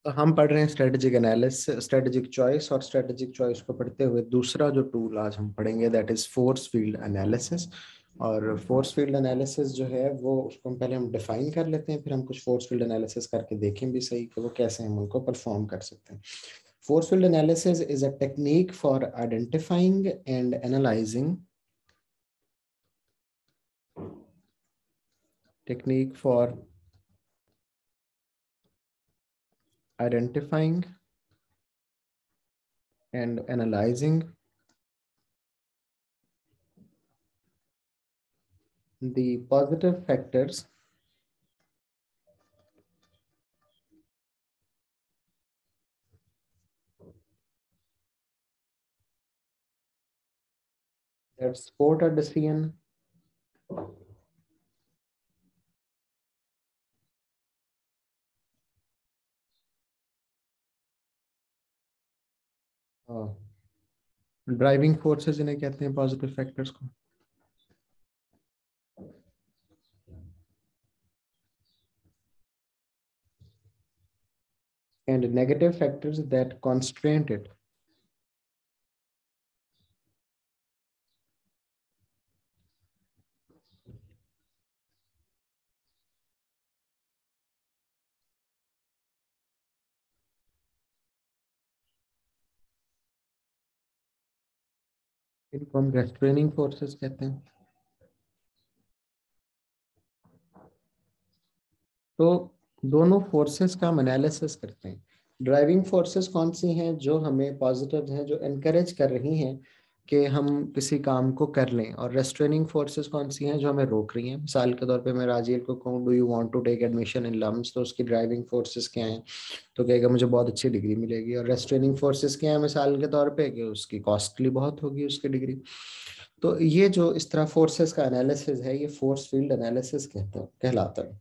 तो हम पढ़ रहे हैं स्ट्रेटेजिक एनालिसिस, स्ट्रेटेजिक चॉइस, और स्ट्रेटेजिक चॉइस को पढ़ते हुए दूसरा जो टूल आज हम पढ़ेंगे that is force field analysis. और फोर्स फील्ड एनालिसिस जो है वो उसको पहले हम डिफाइन कर लेते हैं, फिर हम कुछ फोर्स फील्ड एनालिसिस करके देखें भी सही कि वो कैसे हम उनको परफॉर्म कर सकते हैं। Force field analysis is a technique for identifying and analysing technique for identifying and analyzing the positive factors that support a decision driving forces इन्हें कहते हैं पॉजिटिव फैक्टर्स को, and negative factors that constrain it. इनको हम restraining forces कहते हैं। तो दोनों फोर्सेस का हम एनालिसिस करते हैं। ड्राइविंग फोर्सेस कौन सी हैं? जो हमें पॉजिटिव हैं, जो एनकरेज कर रही हैं कि हम किसी काम को कर लें। और रेस्ट्रेनिंग फोर्सेस कौन सी हैं? जो हमें रोक रही हैं। मिसाल के तौर पे मैं राजीव को कहूँ do you want to take admission in LUMS, तो उसकी ड्राइविंग फोर्सेस क्या हैं? तो कहेगा मुझे बहुत अच्छी डिग्री मिलेगी। और रेस्ट्रेनिंग फोर्सेस क्या है मिसाल के तौर पे? कि उसकी कॉस्टली बहुत होगी उसकी डिग्री। तो ये जो इस तरह फोर्सेस का एनालिसिस है, ये फोर्स फील्ड एनालिसिस कहलाता है।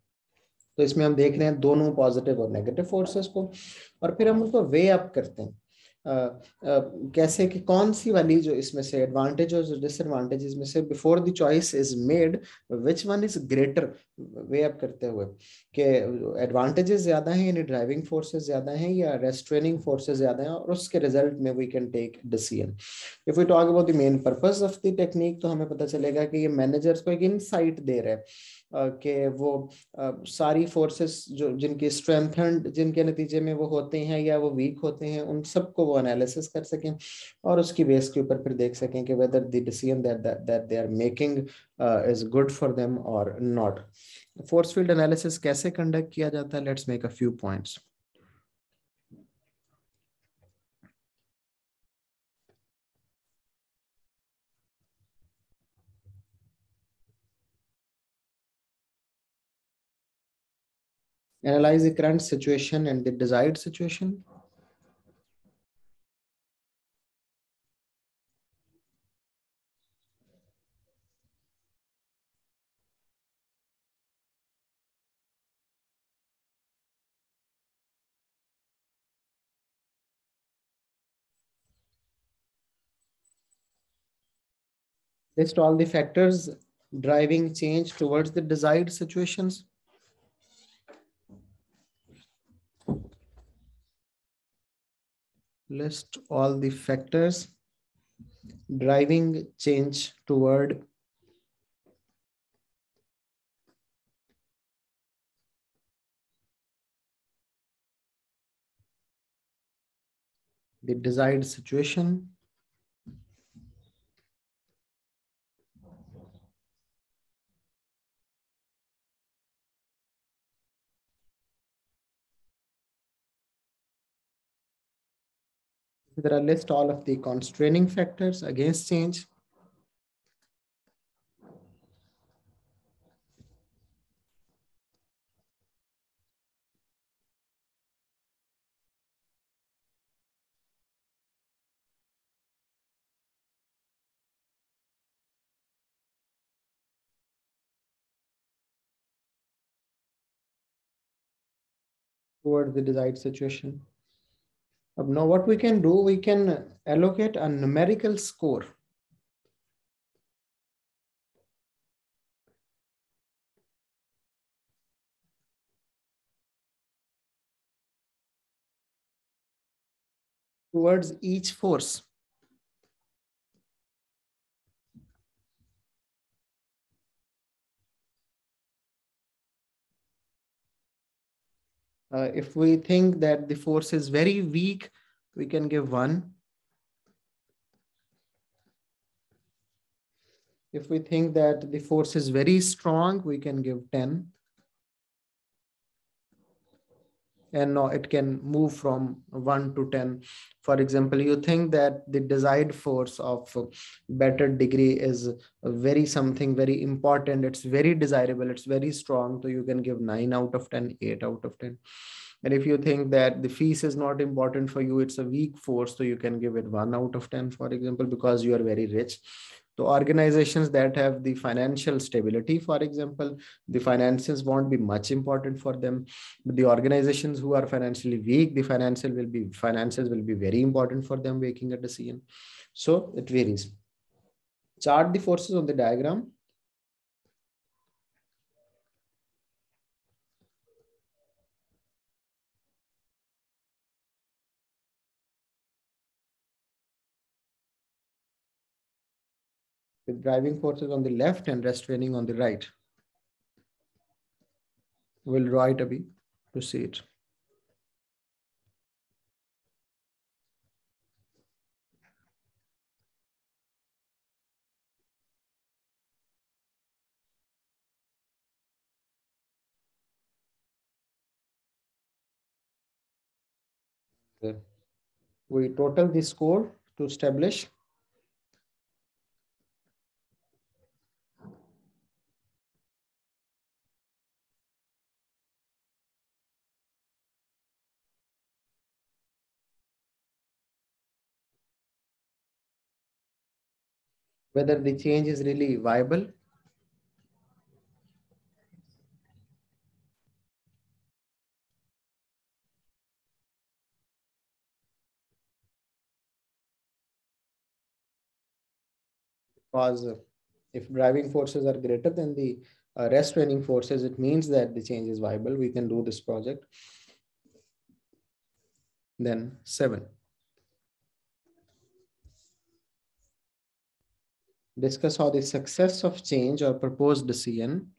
तो इसमें हम देख रहे हैं दोनों पॉजिटिव और नेगेटिव फोर्सेस को, और फिर हम उसको वे अप करते हैं। कैसे कि कौन सी वाली जो इसमें से एडवांटेज और डिसएडवांटेजेस में से before the choice is made which one is greater, way up करते हुए कि एडवांटेजेस ज्यादा हैं यानी ड्राइविंग फोर्सेस ज्यादा हैं या रेस्ट्रेनिंग फोर्सेस ज्यादा हैं, और उसके रिजल्ट में we can take decision. If we talk about the main purpose of the technique, तो हमें पता चलेगा कि ये मैनेजर्स को एक इनसाइट दे रहा है कि वो सारी फोर्सेस जो जिनकी स्ट्रेंथेंड, जिनके नतीजे में वो होते हैं या वो वीक होते हैं, उन सबको वो एनालिसिस कर सकें और उसकी बेस के ऊपर फिर देख सकें कि whether the decision that they are making is good for them और नॉट। फोर्स फील्ड एनालिसिस कैसे कंडक्ट किया जाता है? Let's make a few points. Analyze the current situation and the desired situation. List all the factors driving change towards the desired situations. List all the factors driving change toward the desired situation. There are list all of the constraining factors against change. Toward the desired situation. Now what we can do, we can allocate a numerical score. towards each force. If we think that the force is very weak, we can give 1. If we think that the force is very strong, we can give 10. And now it can move from 1 to 10. For example, you think that the desired force of better degree is very something very important, it's very desirable, it's very strong, so you can give 9 out of 10, 8 out of 10. And if you think that the fees is not important for you, it's a weak force, so you can give it 1 out of 10, for example, because you are very rich. So organizations that have the financial stability, for example, the finances won't be much important for them. But the organizations who are financially weak, the finances will be very important for them making a decision. So it varies. Chart the forces on the diagram. With driving forces on the left and restraining on the right. We'll draw it a bit to see it. We total the score to establish whether the change is really viable. Because if driving forces are greater than the restraining forces, it means that the change is viable. We can do this project. Then 7. Discuss how the success of change or proposed decision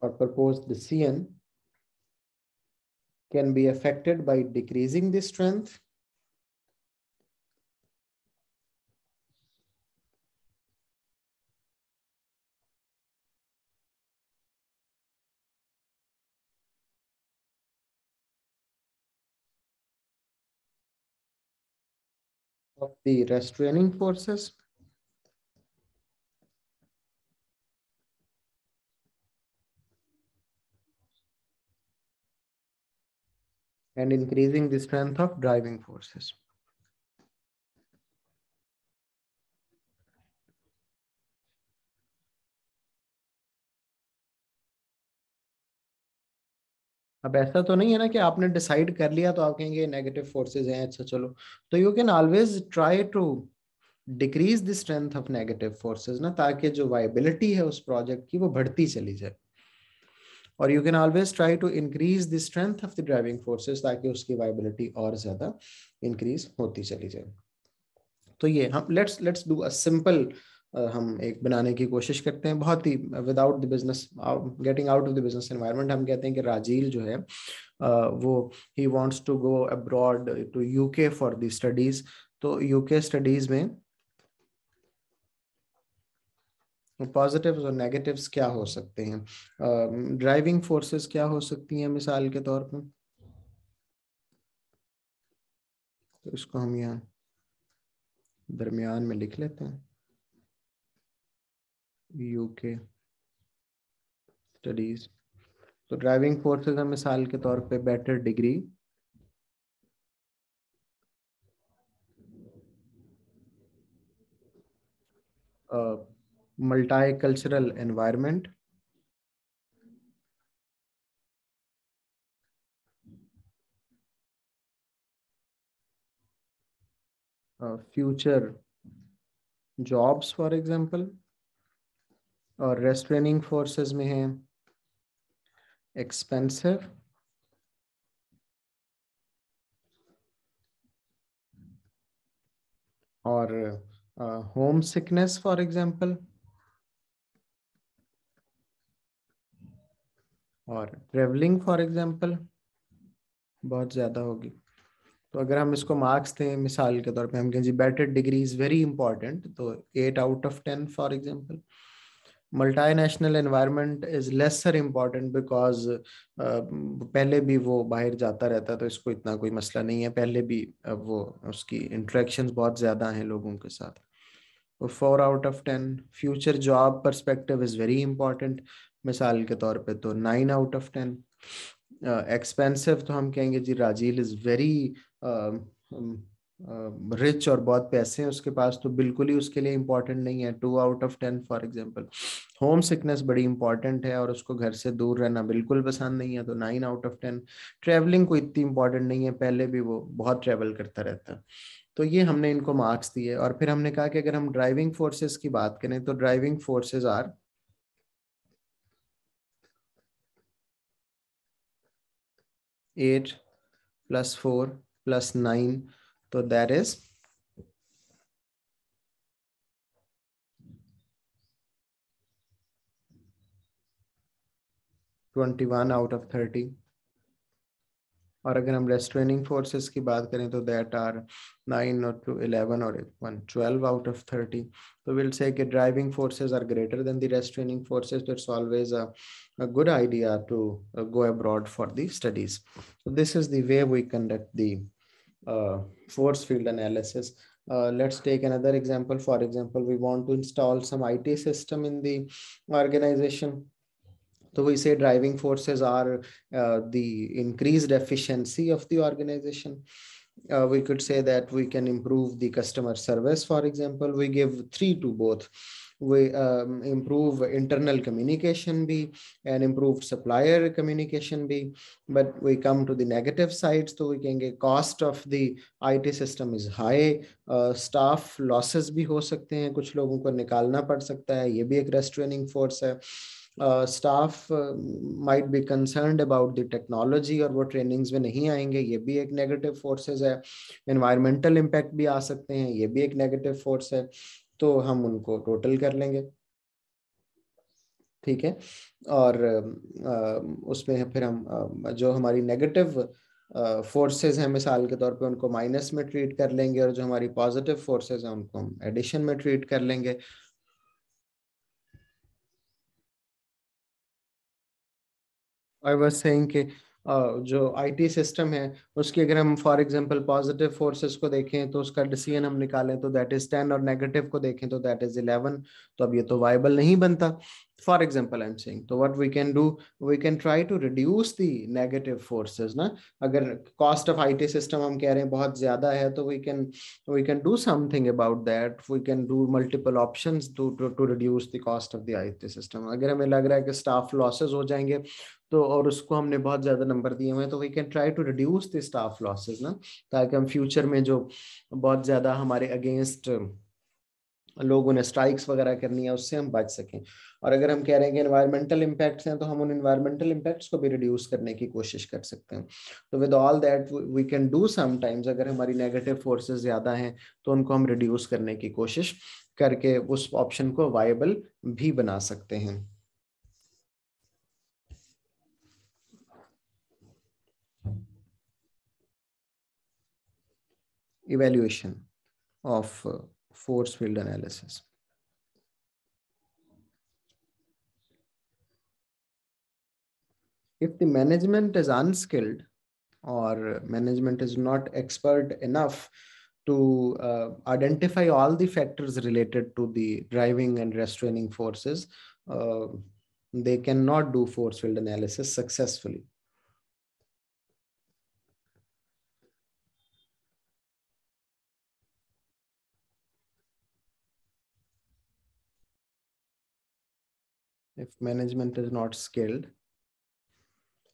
or proposed decision can be affected by decreasing the strength of the restraining forces and increasing the strength of driving forces. अब ऐसा तो नहीं है ना कि आपने decide कर लिया तो आप कहेंगे नेगेटिव फोर्सेस हैं, अच्छा चलो, तो you can always try to decrease the strength of negative forces ना, ताकि जो वायबिलिटी है उस प्रोजेक्ट की वो बढ़ती चली जाए. और you can always try to increase the strength of the driving forces ताकि उसकी वायबिलिटी और ज्यादा इंक्रीज होती चली जाए. तो ये हम लेट्स डू अ सिंपल, हम एक बनाने की कोशिश करते हैं बहुत ही without the business, getting out of the business environment. हम कहते हैं कि राजील जो है वो he wants to go abroad to UK for the studies. तो यूके स्टडीज में पॉजिटिव्स और नेगेटिव्स क्या हो सकते हैं, ड्राइविंग फोर्सेस क्या हो सकती हैं मिसाल के तौर पर. तो इसको हम यहाँ दरमियान में लिख लेते हैं, यूके स्टडीज. तो ड्राइविंग फोर्सेस है मिसाल के तौर पे better degree, multicultural environment, future jobs for example, और रेस्ट्रेनिंग फोर्सेस में है एक्सपेंसिव, और होम सिकनेस फॉर एग्जांपल, और ट्रेवलिंग फॉर एग्जांपल बहुत ज़्यादा होगी। तो अगर हम इसको मार्क्स दें मिसाल के तौर पे, हम कहें जी better degree is very important, तो 8 out of 10 for example. Multinational environment is lesser important because पहले भी वो बाहर जाता रहता है, तो इसको इतना कोई मसला नहीं है, पहले भी वो उसकी इंटरेक्शंस बहुत ज़्यादा हैं लोगों के साथ। तो 4 out of 10। Future job perspective is very important, मिसाल के तौर पे तो 9 out of 10। एक्सपेंसिव तो हम कहेंगे जी राजील इज़ वेरी रिच और बहुत पैसे हैं उसके पास, तो बिल्कुल ही उसके लिए इम्पोर्टेंट नहीं है, 2 out of 10 for example. Home sickness बड़ी इंपॉर्टेंट है और उसको घर से दूर रहना बिल्कुल पसंद नहीं है, तो 9 out of 10। ट्रैवलिंग कोई इतनी इंपॉर्टेंट नहीं है, पहले भी वो बहुत ट्रैवल करता रहता है। तो ये हमने इनको मार्क्स दिए, और फिर हमने कहा कि अगर हम ड्राइविंग फोर्सेस की बात करें तो ड्राइविंग फोर्सेस आर 8 + 4 + 9, तो दैट इज 21 out of 30। और अगर हम रेस्ट्रेनिंग फोर्सेस की बात करें तो दैट आर 9 और 11 और 1 12 out of 30। तो विल से कि driving forces are greater than the restraining forces, तो it's always a good idea to go abroad for the studies. So this is the way we conduct the force field analysis. Let's take another example. For example, we want to install some IT system in the organization. So we say driving forces are the increased efficiency of the organization. We could say that we can improve the customer service. For example, we give 3 to both. We improve internal communication be and improve supplier communication be. But we come to the negative sides, so we can get cost of the IT system is high. Staff losses भी हो सकते हैं, कुछ लोगों को निकालना पड़ सकता है, ये भी एक restraining force है। Staff might be concerned about the technology और वो ट्रेनिंग्स में नहीं आएंगे, ये भी एक नेगेटिव फोर्सेस है। एनवायरमेंटल इम्पैक्ट भी आ सकते हैं, ये भी एक नेगेटिव फोर्स है, तो हम उनको टोटल कर लेंगे। ठीक है, और उसमें फिर हम जो हमारी नेगेटिव फोर्सेस हैं मिसाल के तौर पे उनको माइनस में ट्रीट कर लेंगे, और जो हमारी पॉजिटिव फोर्सेस हैं उनको हम एडिशन में ट्रीट कर लेंगे। आई वाज सेइंग कि जो आईटी सिस्टम है उसकी अगर हम फॉर एग्जांपल पॉजिटिव फोर्सेस को देखें तो उसका डिसीजन हम निकालें तो दैट इज 10, और नेगेटिव को देखें तो दैट इज 11, तो अब ये तो वाइबल नहीं बनता। For example I am saying, तो what we can do, we can try to reduce the negative forces ना। अगर कॉस्ट ऑफ आईटी सिस्टम हम कह रहे हैं बहुत ज्यादा है, तो we can do something about that, we can do multiple options to reduce the cost of the IT system. अगर हमें लग रहा है कि स्टाफ लॉसेस हो जाएंगे, तो और उसको हमने बहुत ज्यादा नंबर दिए हुए हैं, तो we can try to reduce the staff losses ना, ताकि हम फ्यूचर में जो बहुत ज्यादा हमारे अगेंस्ट लोगों ने स्ट्राइक्स वगैरह करनी है उससे हम बच सकें। और अगर हम कह रहे हैं कि एनवायरमेंटल इम्पैक्ट्स हैं, तो हम उन एनवायरमेंटल इम्पैक्ट्स को भी रिड्यूस करने की कोशिश कर सकते हैं। तो with all that we can do sometimes, अगर हमारी नेगेटिव फोर्सेस ज्यादा हैं तो उनको हम रिड्यूस करने की कोशिश करके उस ऑप्शन को वायबल भी बना सकते हैं। Evaluation of force field analysis. If the management is unskilled or management is not expert enough to identify all the factors related to the driving and restraining forces, uh, they cannot do force field analysis successfully. If management is not skilled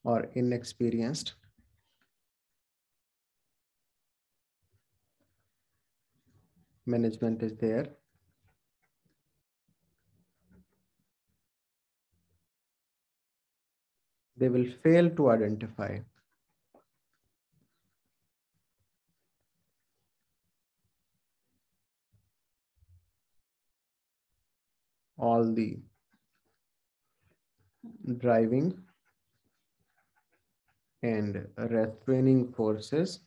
or inexperienced, management is there, they will fail to identify all the driving and restraining forces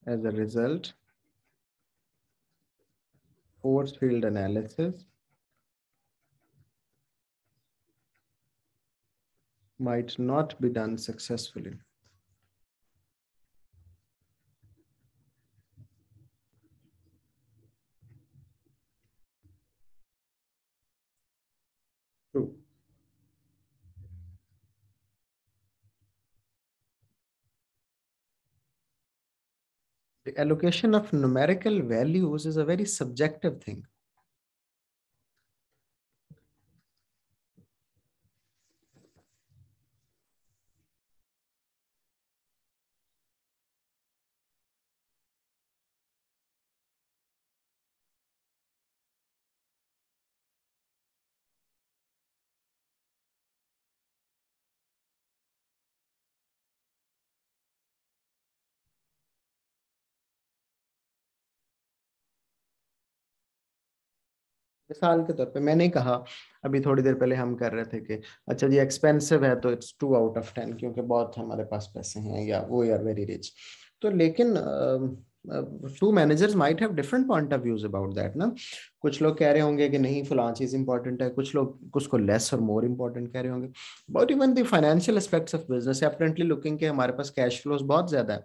as a result. Force field analysis might not be done successfully. True. The allocation of numerical values is a very subjective thing. मिसाल के तौर पे मैंने कहा, अभी थोड़ी देर पहले हम कर रहे थे कि अच्छा जी एक्सपेंसिव है तो इट्स 2 आउट ऑफ 10 क्योंकि बहुत हमारे पास पैसे हैं या वो आर वेरी रिच। तो लेकिन two managers might have different point of views about that ना। कुछ लोग कह रहे होंगे कि नहीं फलां चीज इंपॉर्टेंट है, कुछ लोग उसको लेस और मोर इंपॉर्टेंट कह रहे होंगे। But even the financial aspects of business apparently looking के हमारे पास कैश फ्लोज बहुत ज्यादा है,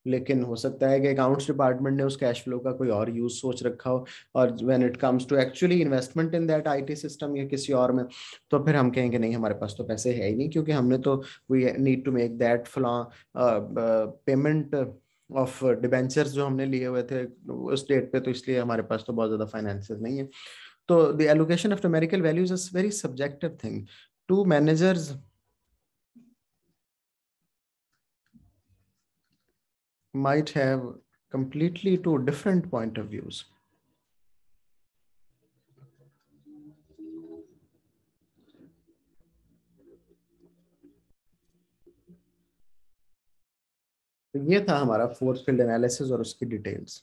लेकिन हो सकता है कि अकाउंट्स डिपार्टमेंट ने उस कैश फ्लो का कोई और यूज सोच रखा हो, और when it comes to actually investment in that IT system या किसी और में, तो फिर हम कहेंगे नहीं हमारे पास तो पैसे है ही नहीं, क्योंकि हमने तो we need to make that फलां पेमेंट ऑफ डिबेंचर्स जो हमने लिए हुए थे उस डेट पे, तो इसलिए हमारे पास तो बहुत ज्यादा फाइनेंसेस नहीं है। तो the allocation of numerical values is very subjective thing. Two managers might have completely two different point of views. तो ये था हमारा फोर्स फील्ड एनालिसिस और उसकी डिटेल्स।